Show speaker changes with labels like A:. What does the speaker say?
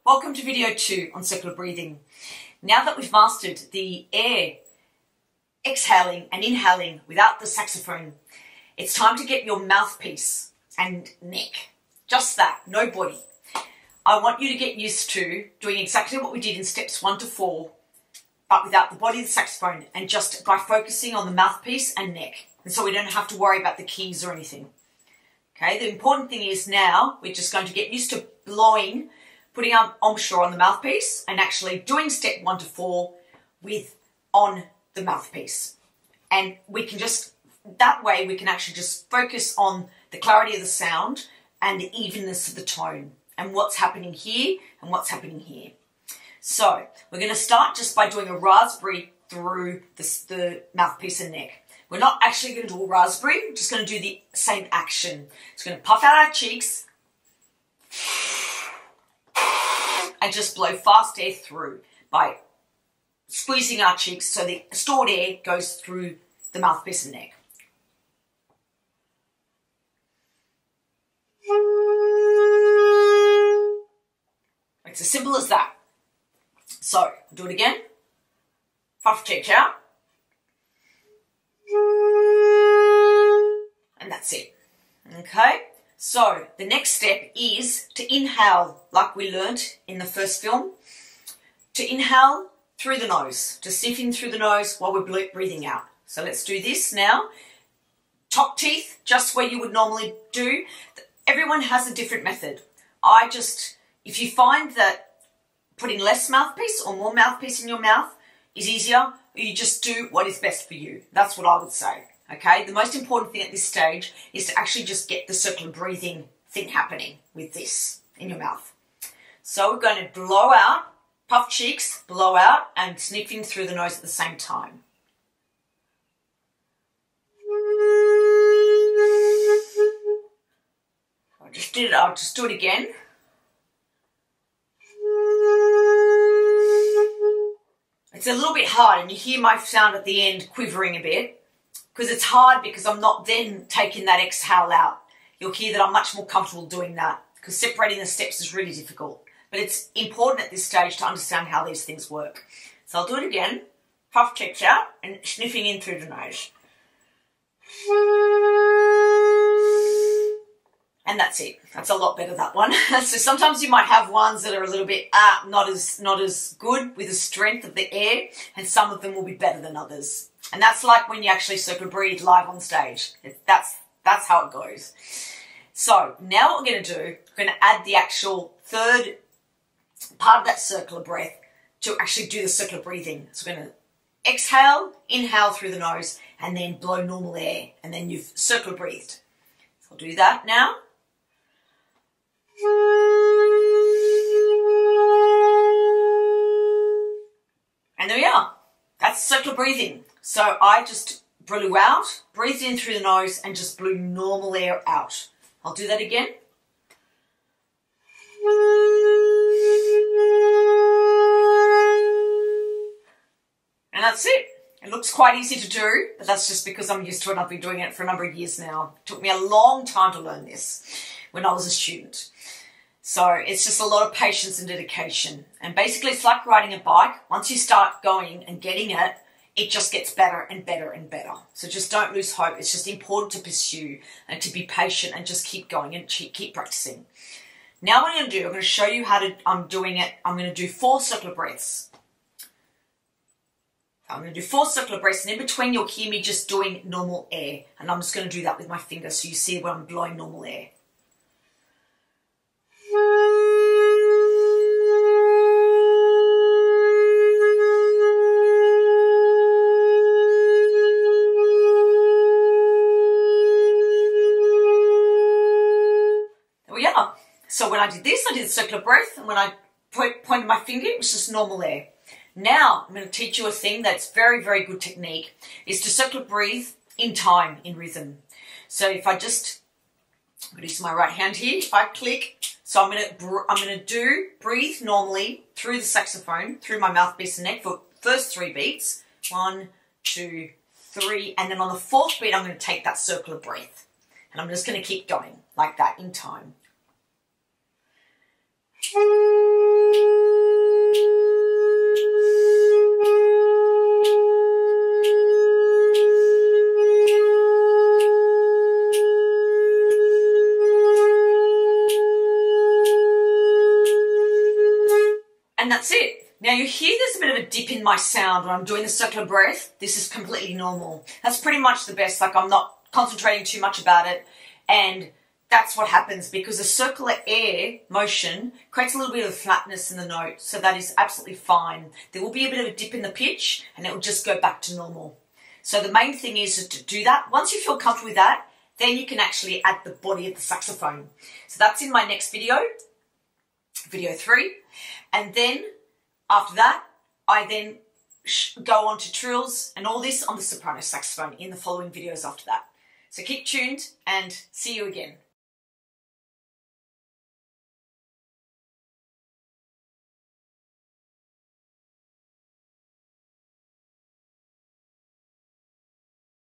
A: Welcome to video 2 on circular breathing. Now that we've mastered the air exhaling and inhaling without the saxophone, it's time to get your mouthpiece and neck. Just that, no body. I want you to get used to doing exactly what we did in steps 1 to 4, but without the body of the saxophone and just by focusing on the mouthpiece and neck. And so we don't have to worry about the keys or anything. Okay, the important thing is now we're just going to get used to blowing, putting our embouchure on the mouthpiece and actually doing step 1 to 4 on the mouthpiece. And we can just, that way we can actually just focus on the clarity of the sound and the evenness of the tone and what's happening here and what's happening here. So we're going to start just by doing a raspberry through the mouthpiece and neck. We're not actually going to do a raspberry, we're just going to do the same action. So we're going to puff out our cheeks and just blow fast air through by squeezing our cheeks so the stored air goes through the mouthpiece and neck. It's as simple as that. So, I'll do it again. Puff cheeks out. And that's it. Okay? So, the next step is to inhale, like we learnt in the first film. To inhale through the nose. To sniff in through the nose while we're breathing out. So, let's do this now. Top teeth, just where you would normally do. Everyone has a different method. If you find that putting less mouthpiece or more mouthpiece in your mouth is easier, you just do what is best for you. That's what I would say. Okay, the most important thing at this stage is to actually just get the circular breathing thing happening with this in your mouth. So we're going to blow out, puff cheeks, blow out, and sniff in through the nose at the same time. I just did it, I'll just do it again. It's a little bit hard, and you hear my sound at the end quivering a bit. Because it's hard because I'm not then taking that exhale out. You'll hear that I'm much more comfortable doing that because separating the steps is really difficult. But it's important at this stage to understand how these things work. So I'll do it again. Puff cheeks out and sniffing in through the nose. And that's it. That's a lot better, that one. So sometimes you might have ones that are a little bit not as good with the strength of the air, and some of them will be better than others. And that's like when you actually circular breathe live on stage. That's how it goes. So now what we're going to do, we're going to add the actual third part of that circular breath to actually do the circular breathing. So we're going to exhale, inhale through the nose, and then blow normal air, and then you've circular breathed. So I'll do that now. And there we are. That's circular breathing. So I just blew out, breathed in through the nose, and just blew normal air out. I'll do that again. And that's it. It looks quite easy to do, but that's just because I'm used to it. I've been doing it for a number of years now. It took me a long time to learn this when I was a student. So it's just a lot of patience and dedication. And basically it's like riding a bike. Once you start going and getting it, it just gets better and better and better. So just don't lose hope. It's just important to pursue and to be patient and just keep going and keep practicing. Now what I'm going to do, I'm going to show you how I'm doing it. I'm going to do 4 circular breaths. I'm going to do 4 circular breaths, and in between you'll hear me just doing normal air. And I'm just going to do that with my finger so you see when I'm blowing normal air. So when I did this, I did the circular breath, and when I pointed my finger, it was just normal air. Now, I'm going to teach you a thing that's very, very good technique, is to circular breathe in time, in rhythm. So if I'm going to use my right hand here, if I click, so I'm going to breathe normally through the saxophone, through my mouthpiece and neck for first 3 beats. 1, 2, 3, and then on the 4th beat, I'm going to take that circular breath. And I'm just going to keep going like that in time. And that's it. Now you hear there's a bit of a dip in my sound when I'm doing the circular breath. This is completely normal. That's pretty much the best. Like, I'm not concentrating too much about it. And that's what happens because the circular air motion creates a little bit of flatness in the note. So that is absolutely fine. There will be a bit of a dip in the pitch and it will just go back to normal. So the main thing is to do that. Once you feel comfortable with that, then you can actually add the body of the saxophone. So that's in my next video, video 3. And then after that, I then go on to trills and all this on the soprano saxophone in the following videos after that. So keep tuned and see you again.